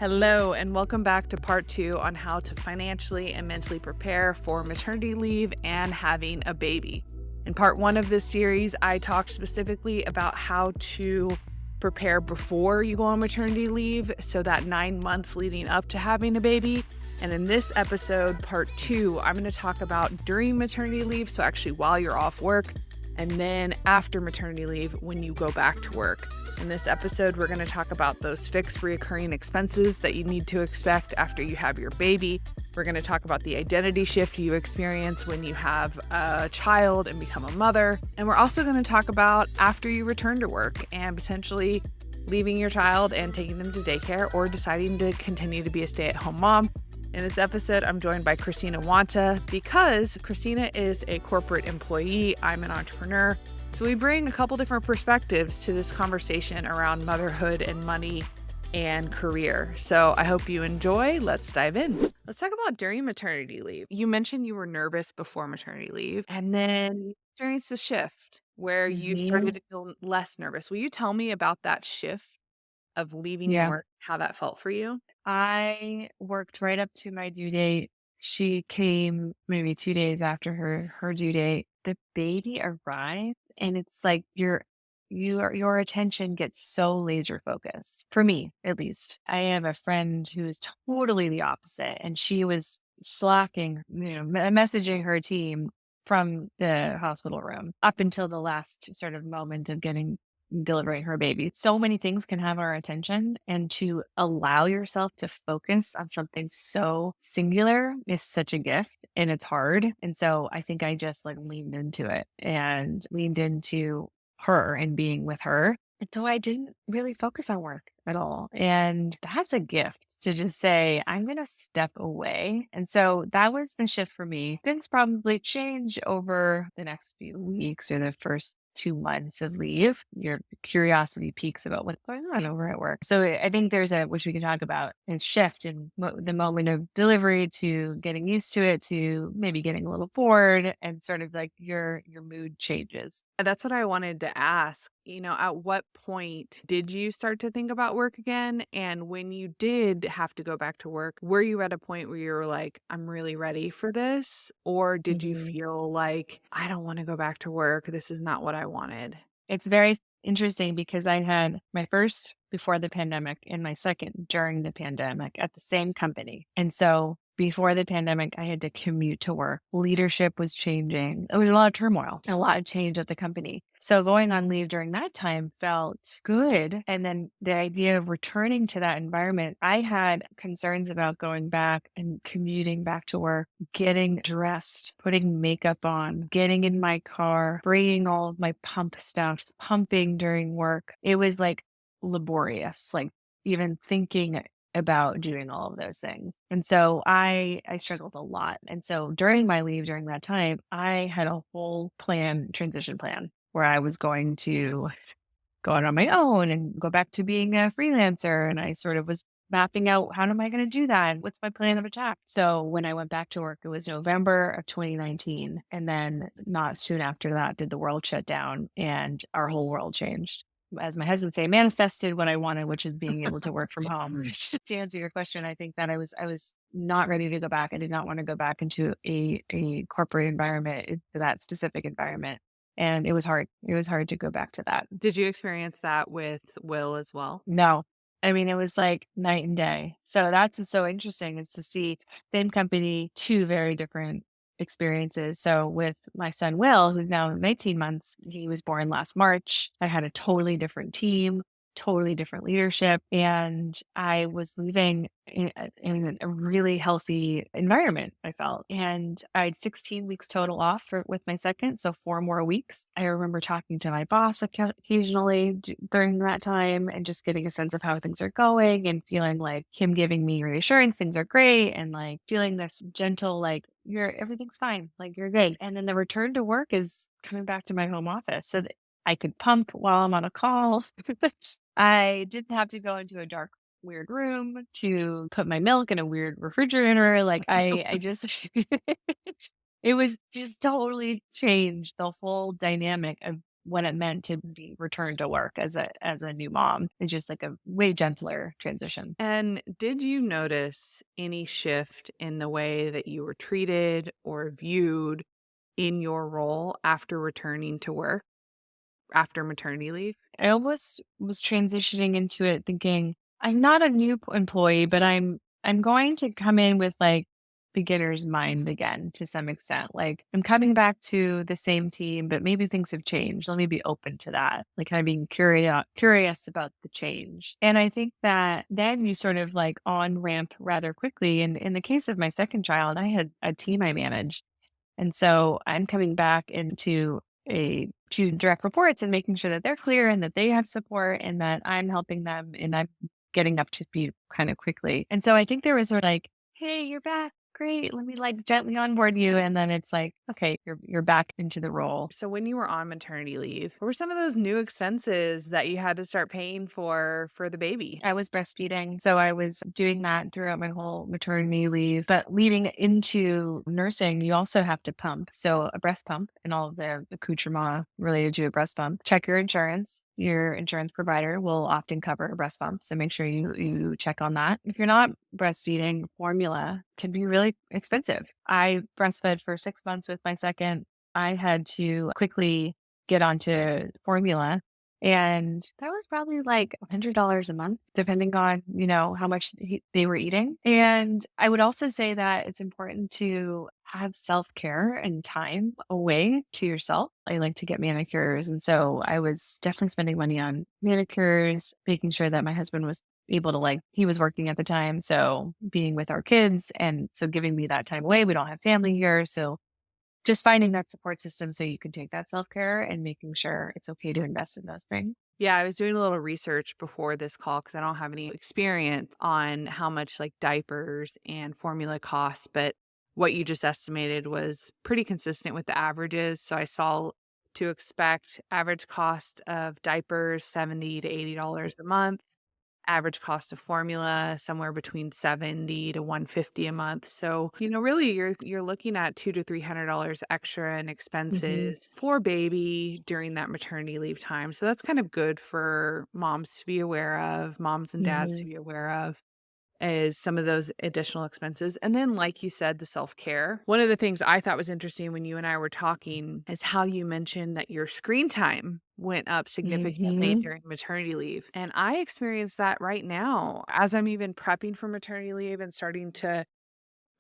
Hello, and welcome back to part 2 on how to financially and mentally prepare for maternity leave and having a baby. In part 1 of this series, I talked specifically about how to prepare before you go on maternity leave, so that 9 months leading up to having a baby. And in this episode, part 2, I'm going to talk about during maternity leave, so actually while you're off work, and then after maternity leave when you go back to work. In this episode, we're going to talk about those fixed recurring expenses that you need to expect after you have your baby. We're going to talk about the identity shift you experience when you have a child and become a mother. And we're also going to talk about after you return to work and potentially leaving your child and taking them to daycare or deciding to continue to be a stay-at-home mom. In this episode, I'm joined by Christina because Christina is a corporate employee. I'm an entrepreneur. So we bring a couple different perspectives to this conversation around motherhood and money and career. So I hope you enjoy. Let's dive in. Let's talk about during maternity leave. You mentioned you were nervous before maternity leave, and then you experienced a shift where you started Mhm. to feel less nervous. Will you tell me about that shift of leaving Yeah. work, how that felt for you? I worked right up to my due date. She came maybe 2 days after her due date. The baby arrived, and it's like your attention gets so laser focused. For me, at least. I have a friend who is totally the opposite, and she was slacking, messaging her team from the hospital room up until the last sort of moment of delivering her baby. So many things can have our attention, and to allow yourself to focus on something so singular is such a gift, and it's hard. And so I think I just like leaned into it and leaned into her and being with her. And so I didn't really focus on work at all. And that's a gift to just say, I'm going to step away. And so that was the shift for me. Things probably change over the next few weeks or the first 2 months of leave. Your curiosity peaks about what's going on over at work. So I think there's which we can talk about, a shift in the moment of delivery to getting used to it to maybe getting a little bored and sort of like your mood changes. That's what I wanted to ask. At what point did you start to think about work again? And when you did have to go back to work, were you at a point where you were like, I'm really ready for this? Or did you Mhm. feel like, I don't want to go back to work? This is not what I wanted. It's very interesting because I had my first before the pandemic and my second during the pandemic at the same company. And so before the pandemic, I had to commute to work. Leadership was changing. There was a lot of turmoil, a lot of change at the company. So going on leave during that time felt good. And then the idea of returning to that environment, I had concerns about going back and commuting back to work, getting dressed, putting makeup on, getting in my car, bringing all of my pump stuff, pumping during work. It was like laborious, like even thinking about doing all of those things. And so I struggled a lot. And so during my leave during that time, I had a whole transition plan where I was going to go out on my own and go back to being a freelancer. And I sort of was mapping out how am I going to do that? What's my plan of attack? So when I went back to work, it was November of 2019. And then not soon after that did the world shut down and our whole world changed. As my husband would say, manifested what I wanted, which is being able to work from home. To answer your question, I think that I was not ready to go back. I did not want to go back into a corporate environment, into that specific environment. And it was hard. It was hard to go back to that. Did you experience that with Will as well? No. I mean, it was like night and day. So that's what's so interesting is to see same company, two very different experiences. So with my son Will, who's now 19 months, he was born last March. I had a totally different team, totally different leadership, and I was leaving in a really healthy environment, I felt. And I had 16 weeks total off with my second, so 4 more weeks. I remember talking to my boss occasionally during that time and just getting a sense of how things are going and feeling like him giving me reassurance, things are great, and like feeling this gentle, like, everything's fine, like you're good. And then the return to work is coming back to my home office so that I could pump while I'm on a call. I didn't have to go into a dark, weird room to put my milk in a weird refrigerator. Like I just, it was just totally changed the whole dynamic of what it meant to be returned to work as a new mom. It's just like a way gentler transition. And did you notice any shift in the way that you were treated or viewed in your role after returning to work after maternity leave? I almost was transitioning into it thinking, I'm not a new employee, but I'm going to come in with like beginner's mind again to some extent. Like I'm coming back to the same team, but maybe things have changed. Let me be open to that. Like kind of being curious about the change. And I think that then you sort of like on ramp rather quickly. And in the case of my second child, I had a team I managed. And so I'm coming back into a to direct reports and making sure that they're clear and that they have support and that I'm helping them and I'm getting up to speed kind of quickly. And so I think there was sort of like, hey, you're back. Great. Let me like gently onboard you. And then it's like, okay, you're back into the role. So when you were on maternity leave, what were some of those new expenses that you had to start paying for the baby? I was breastfeeding. So I was doing that throughout my whole maternity leave. But leading into nursing, you also have to pump. So a breast pump and all of the accoutrement related to a breast pump. Check your insurance. Your insurance provider will often cover a breast pump. So make sure you check on that. If you're not breastfeeding, formula can be really expensive. I breastfed for 6 months with my second. I had to quickly get onto formula and that was probably like $100 a month, depending on, how much they were eating. And I would also say that it's important to have self care and time away to yourself. I like to get manicures. And so I was definitely spending money on manicures, making sure that my husband was able to he was working at the time. So being with our kids. And so giving me that time away. We don't have family here. So just finding that support system so you can take that self-care and making sure it's okay to invest in those things. Yeah, I was doing a little research before this call because I don't have any experience on how much like diapers and formula costs, but what you just estimated was pretty consistent with the averages. So I saw to expect average cost of diapers $70 to $80 a month, average cost of formula somewhere between 70 to 150 a month. So, really you're looking at $200 to $300 extra in Mhm. expenses for baby during that maternity leave time. So that's kind of good for moms to be aware of, moms and dads to Mhm. be aware of is some of those additional expenses. And then, like you said, the self care. One of the things I thought was interesting when you and I were talking is how you mentioned that your screen time went up significantly Mhm. during maternity leave. And I experience that right now as I'm even prepping for maternity leave and starting to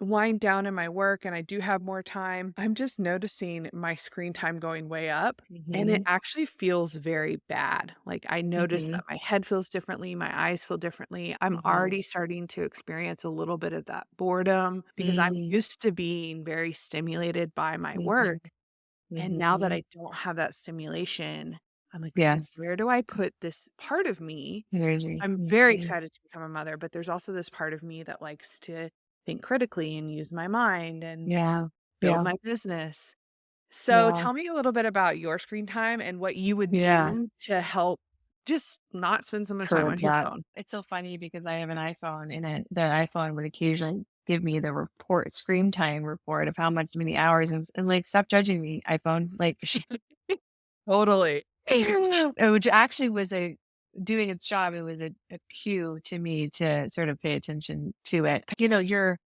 wind down in my work and I do have more time, I'm just noticing my screen time going way up. And it Mhm. actually feels very bad. Like I notice that Mhm. my head feels differently, my eyes feel differently. I'm Mhm. already starting to experience a little bit of that boredom because I'm Mm. used to being very stimulated by my Mhm. work. And now that Mhm. I don't have that stimulation, I'm like, okay, Yes. where do I put this part of me? Energy. I'm very Mhm. excited to become a mother, but there's also this part of me that likes to think critically and use my mind and Yeah. build Yeah. my business. So Yeah. tell me a little bit about your screen time and what you would Yeah. do to help just not spend so much time on Curb your that. phone. It's so funny because I have an iPhone and the iPhone would occasionally give me the report, screen time report of how much many hours and like stop judging me, iPhone. Like Totally. which actually was a doing its job. It was a cue to me to sort of pay attention to it. You're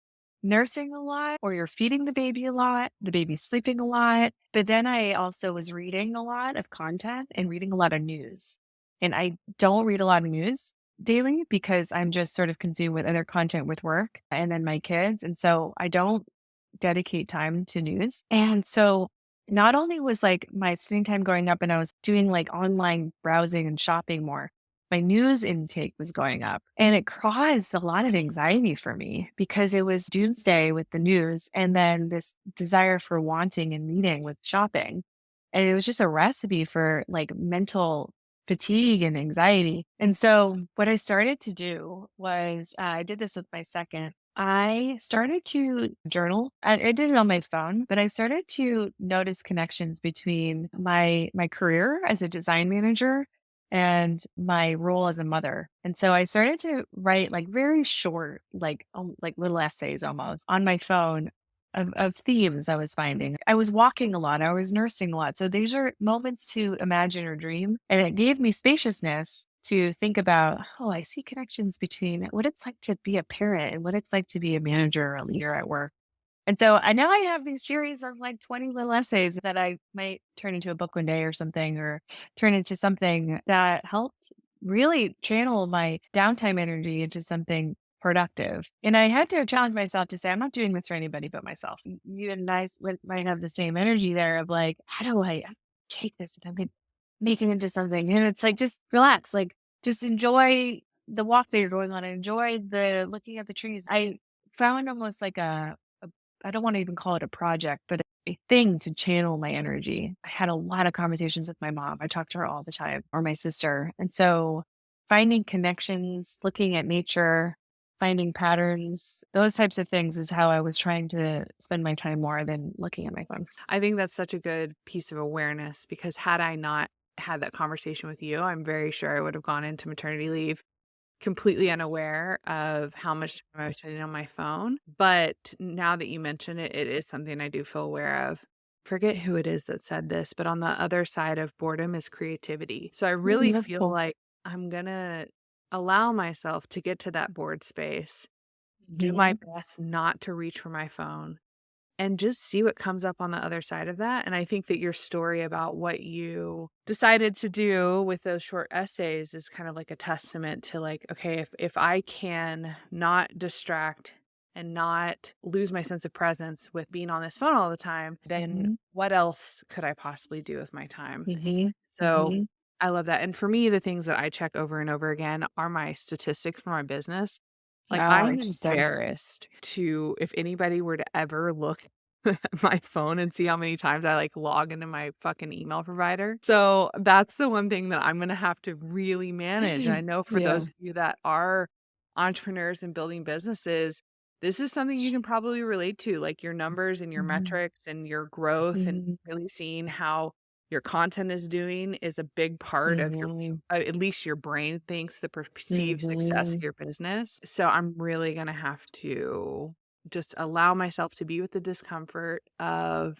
nursing a lot or you're feeding the baby a lot, the baby's sleeping a lot. But then I also was reading a lot of content and reading a lot of news. And I don't read a lot of news daily because I'm just sort of consumed with other content with work and then my kids. And so I don't dedicate time to news. And so not only was like my screen time going up and I was doing like online browsing and shopping more, my news intake was going up. And it caused a lot of anxiety for me because it was doomsday with the news and then this desire for wanting and needing with shopping. And it was just a recipe for like mental fatigue and anxiety. And so what I started to do was I did this with my second. I started to journal. I did it on my phone, but I started to notice connections between my career as a design manager and my role as a mother. And so I started to write like very short, like little essays almost on my phone of themes I was finding. I was walking a lot, I was nursing a lot. So these are moments to imagine or dream. And it gave me spaciousness to think about, oh, I see connections between what it's like to be a parent and what it's like to be a manager or a leader at work. And so I now I have these series of like 20 little essays that I might turn into a book one day or something, or turn into something that helped really channel my downtime energy into something productive. And I had to challenge myself to say, I'm not doing this for anybody but myself. You and might have the same energy there of like, how do I take this and I can make it into something? And it's like, just relax, like, just enjoy the walk that you're going on, enjoy the looking at the trees. I found almost like a I don't want to even call it a project, but a thing to channel my energy. I had a lot of conversations with my mom. I talked to her all the time, or my sister. And so finding connections, looking at nature, finding patterns, those types of things is how I was trying to spend my time more than looking at my phone. I think that's such a good piece of awareness because had I not had that conversation with you, I'm very sure I would have gone into maternity leave completely unaware of how much time I was spending on my phone. But now that you mention it, it is something I do feel aware of. Forget who it is that said this, but on the other side of boredom is creativity. So I really That's feel cool. like I'm going to allow myself to get to that bored space, do my Mhm. best not to reach for my phone, and just see what comes up on the other side of that. And I think that your story about what you decided to do with those short essays is kind of like a testament to like, okay, if I can not distract and not lose my sense of presence with being on this phone all the time, then Mhm. what else could I possibly do with my time? Mhm. So Mhm. I love that. And for me, the things that I check over and over again are my statistics for my business. Like, Oh, I'm interesting. embarrassed to if anybody were to ever look at my phone and see how many times I, like, log into my fucking email provider. So, that's the one thing that I'm gonna have to really manage, and I know for Yeah. those of you that are entrepreneurs and building businesses, this is something you can probably relate to, like, your numbers and your Mhm. metrics and your growth and Mhm. really seeing how your content is doing is a big part of your Mhm. at least your brain thinks the perceived success of Mhm. your business. So I'm really gonna have to just allow myself to be with the discomfort of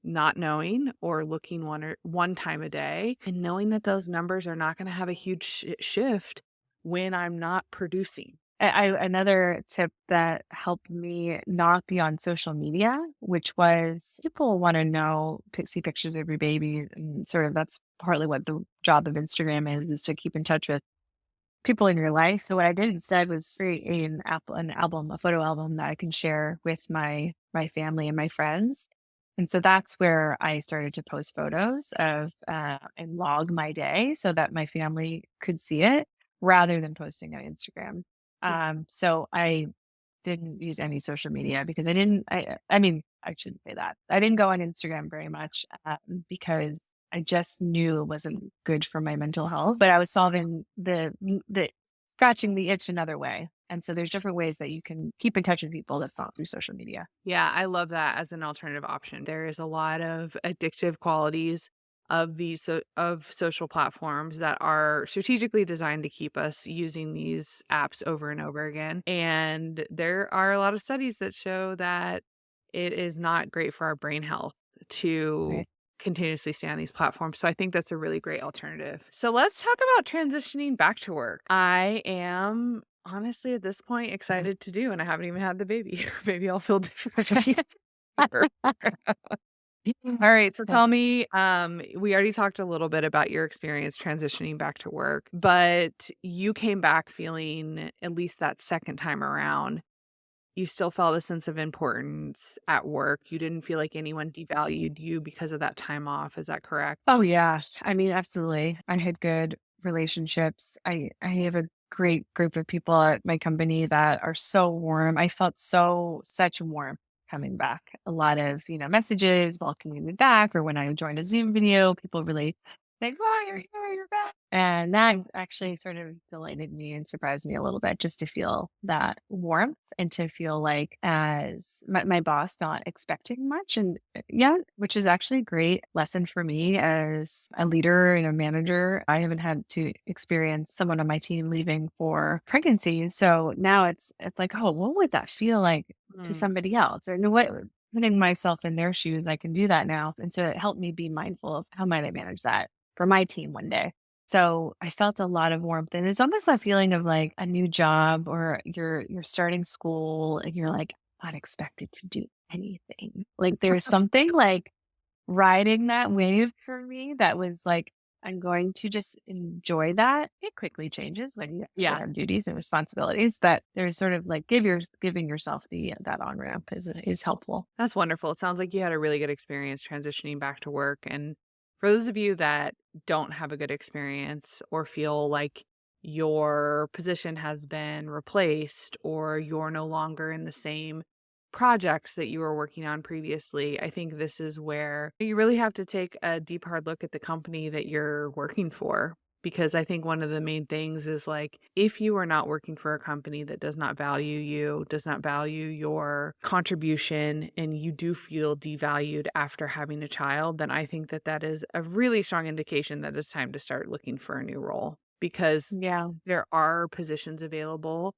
not knowing or looking one time a day and knowing that those numbers are not gonna have a huge shift when I'm not producing. Another tip that helped me not be on social media, which was people want to know, see pictures of your baby, and sort of that's partly what the job of Instagram is to keep in touch with people in your life. So what I did instead was create an album, a photo album that I can share with my family and my friends. And so that's where I started to post photos of and log my day so that my family could see it rather than posting on Instagram. So I didn't use any social media because I mean, I shouldn't say that. I didn't go on Instagram very much, because I just knew it wasn't good for my mental health, but I was solving the scratching the itch another way. And so there's different ways that you can keep in touch with people that's not through social media. Yeah, I love that as an alternative option. There is a lot of addictive qualities of these of social platforms that are strategically designed to keep us using these apps over and over again. And there are a lot of studies that show that it is not great for our brain health to Right. continuously stay on these platforms. So I think that's a really great alternative. So let's talk about transitioning back to work. I am honestly at this point excited to do, and I haven't even had the baby. Maybe I'll feel different. All right, so tell me, we already talked a little bit about your experience transitioning back to work, but you came back feeling at least that second time around, you still felt a sense of importance at work. You didn't feel like anyone devalued you because of that time off. Is that correct? Oh yeah. I mean, absolutely. I had good relationships. I have a great group of people at my company that are so warm. I felt such warmth coming back. A lot of, messages welcoming me back, or when I joined a Zoom video, people really like, "Oh, you're here, you're back." And that actually sort of delighted me and surprised me a little bit, just to feel that warmth and to feel like as my boss not expecting much. And yeah, which is actually a great lesson for me as a leader and a manager. I haven't had to experience someone on my team leaving for pregnancy. So now it's like, oh, what would that feel like to Mm. somebody else? And what putting myself in their shoes, I can do that now. And so it helped me be mindful of how might I manage that for my team one day. So I felt a lot of warmth. And it's almost that feeling of like a new job or you're starting school and you're like not expected to do anything. Like there's something like riding that wave for me that was like, I'm going to just enjoy that. It quickly changes when you actually Yeah. have duties and responsibilities, but there's sort of like giving yourself the that on ramp is helpful. That's wonderful. It sounds like you had a really good experience transitioning back to work. And for those of you that don't have a good experience or feel like your position has been replaced or you're no longer in the same projects that you were working on previously, I think this is where you really have to take a deep, hard look at the company that you're working for. Because I think one of the main things is like, if you are not working for a company that does not value you, does not value your contribution, and you do feel devalued after having a child, then I think that that is a really strong indication that it's time to start looking for a new role because Yeah. there are positions available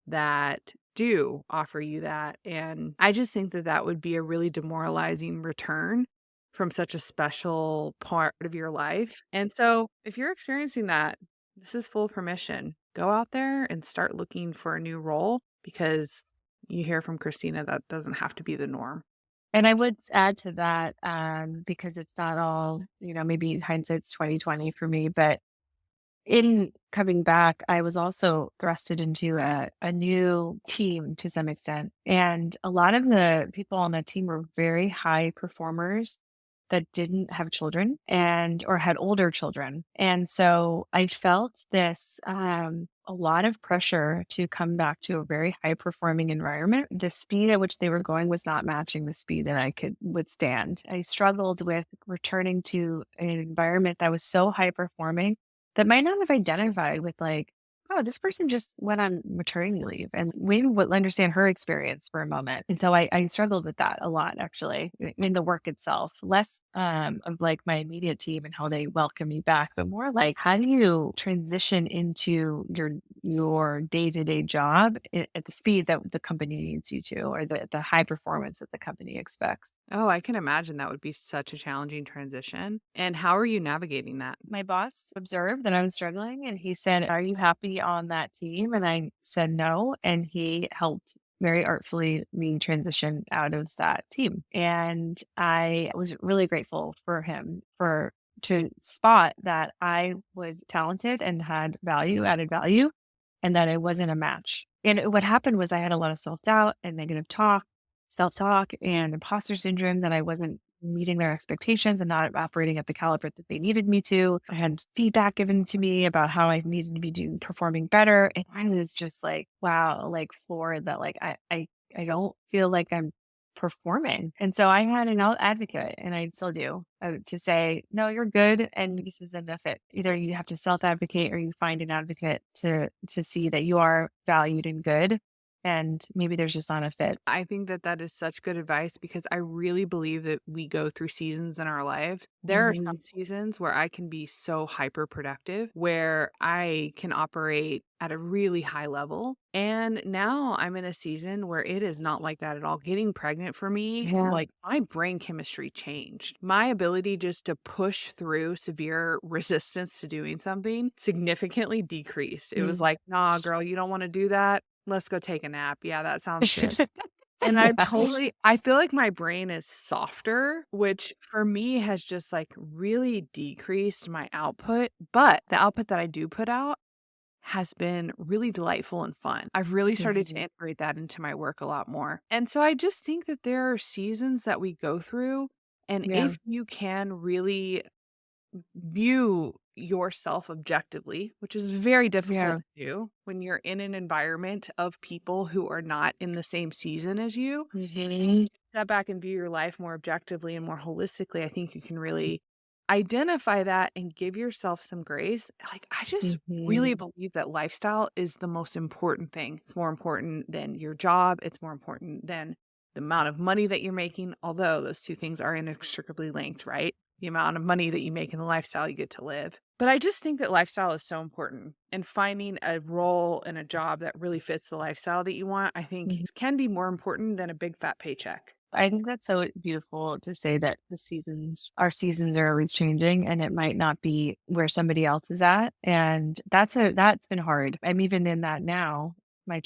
that do offer you that. And I just think that that would be a really demoralizing return from such a special part of your life. And so, if you're experiencing that, this is full permission. Go out there and start looking for a new role because you hear from Christina that doesn't have to be the norm. And I would add to that, because it's not all, maybe hindsight's 2020 for me, but in coming back, I was also thrusted into a new team to some extent. And a lot of the people on that team were very high performers that didn't have children and or had older children. And so I felt this a lot of pressure to come back to a very high performing environment. The speed at which they were going was not matching the speed that I could withstand. I struggled with returning to an environment that was so high performing that might not have identified with like, oh, this person just went on maternity leave and we would understand her experience for a moment. And so I struggled with that a lot, actually, in the work itself, less of like my immediate team and how they welcome me back, but more like how do you transition into your day-to-day job at the speed that the company needs you to, or the high performance that the company expects. Oh, I can imagine that would be such a challenging transition. And how are you navigating that? My boss observed that I was struggling and he said, "Are you happy on that team?" And I said no. And he helped very artfully me transition out of that team. And I was really grateful for him for to spot that I was talented and had value, added value, and that it wasn't a match. And what happened was I had a lot of self-doubt and negative self-talk and imposter syndrome that I wasn't meeting their expectations and not operating at the caliber that they needed me to. I had feedback given to me about how I needed to be doing performing better. And I was just like, wow, like floored that like I don't feel like I'm performing. And so I had an advocate and I still do to say, no, you're good. And this isn't a fit. Either you have to self-advocate or you find an advocate to see that you are valued and good. And maybe there's just not a fit. I think that that is such good advice because I really believe that we go through seasons in our life. There are some Mhm. seasons where I can be so hyper productive, where I can operate at a really high level. And now I'm in a season where it is not like that at all. Getting pregnant for me, Yeah. like my brain chemistry changed. My ability just to push through severe resistance to doing something significantly decreased. It was Mm. like, nah, girl, you don't want to do that. Let's go take a nap. Yeah, that sounds good. And Yeah. I feel like my brain is softer, which for me has just like really decreased my output. But the output that I do put out has been really delightful and fun. I've really started to Mhm. integrate that into my work a lot more. And so I just think that there are seasons that we go through. And Yeah. if you can really view yourself objectively, which is very difficult Yeah. to do when you're in an environment of people who are not in the same season as you. Mhm. Step back and view your life more objectively and more holistically. I think you can really identify that and give yourself some grace. Like, I just really Mhm. believe that lifestyle is the most important thing. It's more important than your job, it's more important than the amount of money that you're making, although those two things are inextricably linked, right? The amount of money that you make and the lifestyle you get to live. But I just think that lifestyle is so important. And finding a role and a job that really fits the lifestyle that you want, I think Mhm. can be more important than a big fat paycheck. I think that's so beautiful to say that our seasons are always changing and it might not be where somebody else is at. And that's been hard. I'm even in that now. My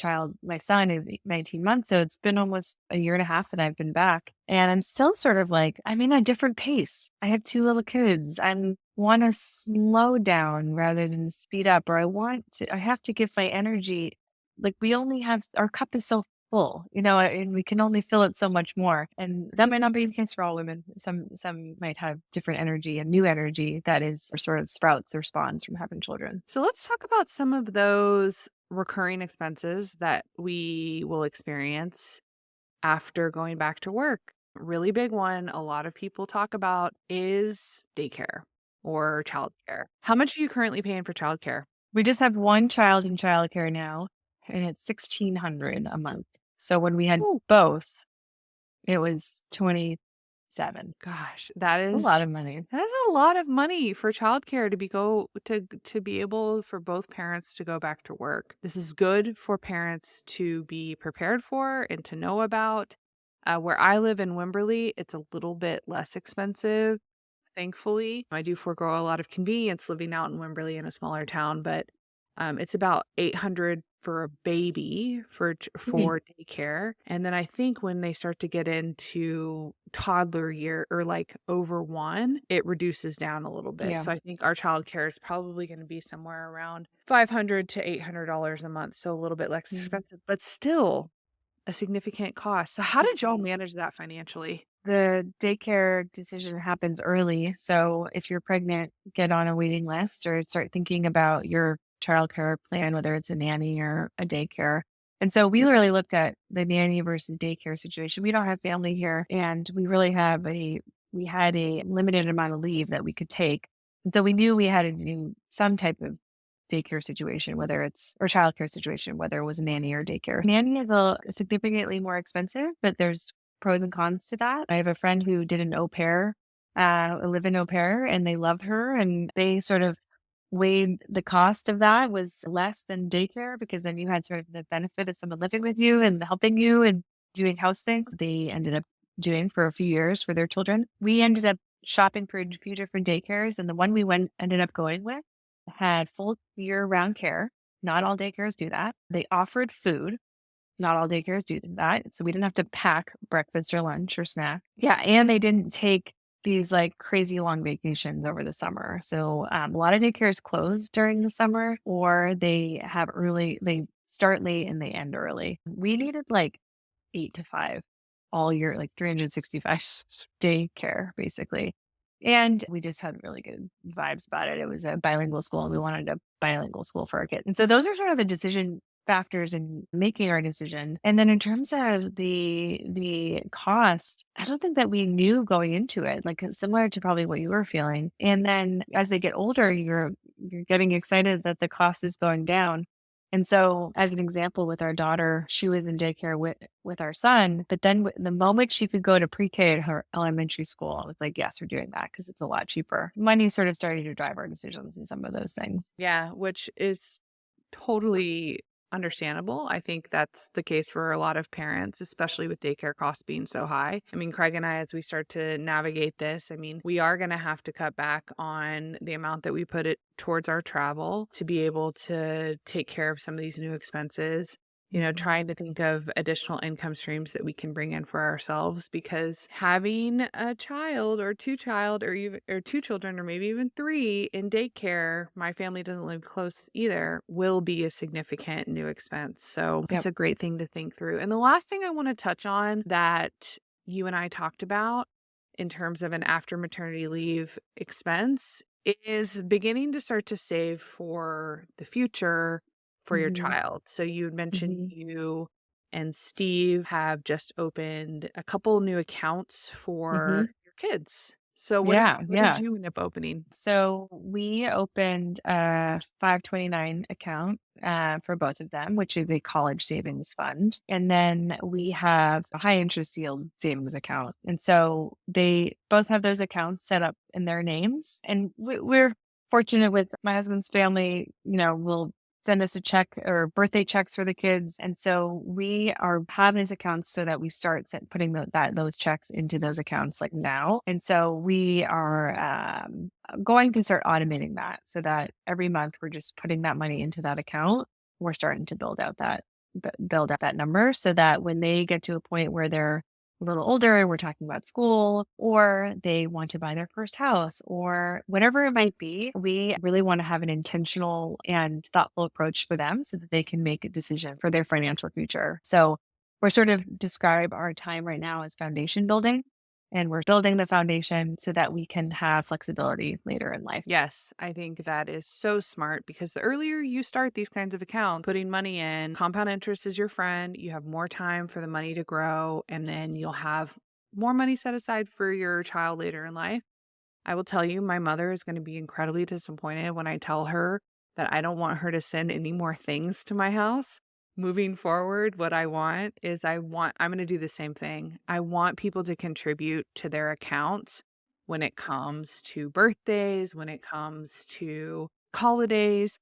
son is 19 months. So it's been almost a year and a half that I've been back. And I'm still sort of like, I'm in a different pace. I have two little kids. I want to slow down rather than speed up, or I have to give my energy. Like we only have, our cup is so full, and we can only fill it so much more. And that might not be the case for all women. Some might have different energy and new energy that is or sort of sprouts or spawns from having children. So let's talk about some of those recurring expenses that we will experience after going back to work. Really big one a lot of people talk about is daycare or childcare. How much are you currently paying for childcare? We just have one child in childcare now, and it's 1,600 a month. So when we had Ooh, both, it was 27. gosh, It's a lot of money. that's a lot of money for childcare to be able for both parents to go back to work. This is good for parents to be prepared for and to know about. Where I live in Wimberley, it's a little bit less expensive. Thankfully, I do forego a lot of convenience living out in Wimberley in a smaller town, but it's about 800 for a baby Mm. for daycare. And then I think when they start to get into toddler year or like over 1, it reduces down a little bit. Yeah. So I think our childcare is probably going to be somewhere around $500 to $800 a month, so a little bit less Mm. expensive, but still a significant cost. So how did y'all manage that financially? The daycare decision happens early. So if you're pregnant, get on a waiting list or start thinking about your childcare plan, whether it's a nanny or a daycare. And so we really looked at the nanny versus daycare situation. We don't have family here, and we had a limited amount of leave that we could take. And so we knew we had to do some type of daycare situation, or childcare situation, whether it was a nanny or daycare. Nanny is significantly more expensive, but there's pros and cons to that. I have a friend who did an a live-in au pair, and they loved her, and they sort of weighed the cost of that was less than daycare because then you had sort of the benefit of someone living with you and helping you and doing house things. They ended up doing for a few years for their children. We ended up shopping for a few different daycares, and the one ended up going with had full year-round care. Not all daycares do that. They offered food. Not all daycares do that. So we didn't have to pack breakfast or lunch or snack. Yeah. And they didn't take these like crazy long vacations over the summer. So a lot of daycares close during the summer, or they start late and they end early. We needed like 8 to 5 all year, like 365 day care, basically. And we just had really good vibes about it. It was a bilingual school, and we wanted a bilingual school for our kids. And so those are sort of the decision factors in making our decision. And then in terms of the cost, I don't think that we knew going into it, like similar to probably what you were feeling. And then as they get older, you're getting excited that the cost is going down. And so, as an example, with our daughter, she was in daycare with our son. But then, the moment she could go to pre-K at her elementary school, I was like, "Yes, we're doing that because it's a lot cheaper." Money sort of started to drive our decisions in some of those things. Yeah, which is totally understandable. I think that's the case for a lot of parents, especially with daycare costs being so high. I mean, Craig and I, as we start to navigate this, I mean, we are going to have to cut back on the amount that we put it towards our travel to be able to take care of some of these new expenses. Trying to think of additional income streams that we can bring in for ourselves, because having a child or two children or maybe even 3 in daycare, my family doesn't live close either, will be a significant new expense. So Yep. it's a great thing to think through. And the last thing I want to touch on that you and I talked about in terms of an after maternity leave expense is beginning to start to save for the future for your Hmm. child. So you had mentioned Hmm. you and Steve have just opened a couple new accounts Hmm. for your kids. So Yeah, what did yeah. you end up opening? So we opened a 529 account for both of them, which is a college savings fund. And then we have a high interest yield savings account. And so they both have those accounts set up in their names. And we're fortunate with my husband's family, will send us a check or birthday checks for the kids. And so we are having these accounts so that we start putting those checks into those accounts like now. And so we are going to start automating that so that every month we're just putting that money into that account. We're starting to build out that number so that when they get to a point where they're a little older and we're talking about school, or they want to buy their first house, or whatever it might be, we really want to have an intentional and thoughtful approach for them so that they can make a decision for their financial future. So we're sort of describe our time right now as foundation building. And we're building the foundation so that we can have flexibility later in life. Yes, I think that is so smart because the earlier you start these kinds of accounts, putting money in, compound interest is your friend. You have more time for the money to grow, and then you'll have more money set aside for your child later in life. I will tell you, my mother is going to be incredibly disappointed when I tell her that I don't want her to send any more things to my house. Moving forward, what I'm going to do the same thing. I want people to contribute to their accounts when it comes to birthdays, when it comes to holidays.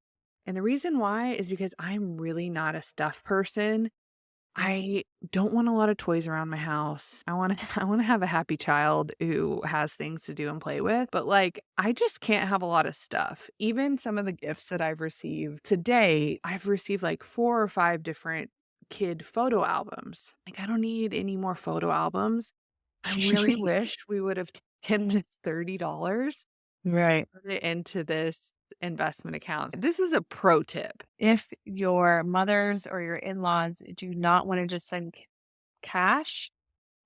And the reason why is because I'm really not a stuff person. I don't want a lot of toys around my house. I want to have a happy child who has things to do and play with, but like I just can't have a lot of stuff. Even some of the gifts that I've received today, I've received like 4 or 5 different kid photo albums. Like I don't need any more photo albums. I really wish we would have taken this $30, Right. put it into this investment account. This is a pro tip. If your mothers or your in-laws do not want to just send cash,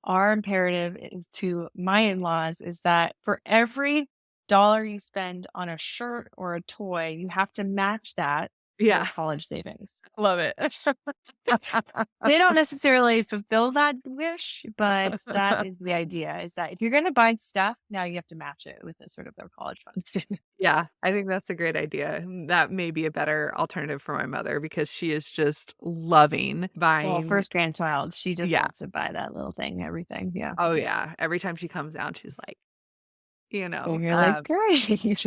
our imperative is to my in-laws is that for every dollar you spend on a shirt or a toy, you have to match that Yeah, with college savings. love it. They don't necessarily fulfill that wish, but that is the idea, is that if you're going to buy stuff, now you have to match it with a sort of their college fund. Yeah, I think that's a great idea. That may be a better alternative for my mother because she is just loving Well, buying. first grandchild, she just Yeah. wants to buy that little thing, everything. Yeah. Oh, yeah. Every time she comes down, she's like, you know, And you're like, great. she's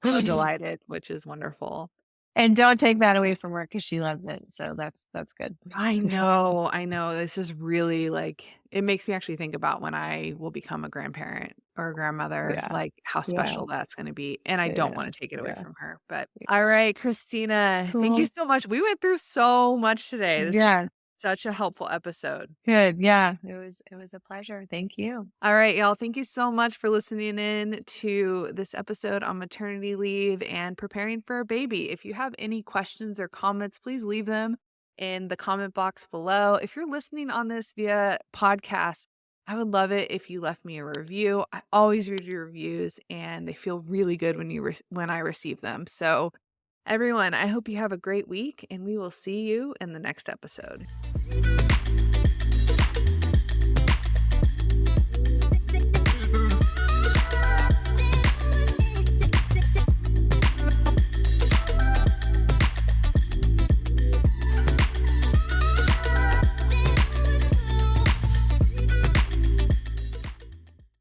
so delighted, which is wonderful. And don't take that away from her because she loves it. So that's good. I know. I know. This is really like, it makes me actually think about when I will become a grandparent or a grandmother, Yeah. like how Yeah. special that's going to be. And I don't Yeah. want to take it away Yeah. from her. But all right, Christina, thank you Cool. so much. We went through so much today. This is Yeah. such a helpful episode. Good. Yeah. It was a pleasure. Thank you. All right, y'all. Thank you so much for listening in to this episode on maternity leave and preparing for a baby. If you have any questions or comments, please leave them in the comment box below. If you're listening on this via podcast, I would love it if you left me a review. I always read your reviews and they feel really good when I receive them. So, everyone, I hope you have a great week and we will see you in the next episode.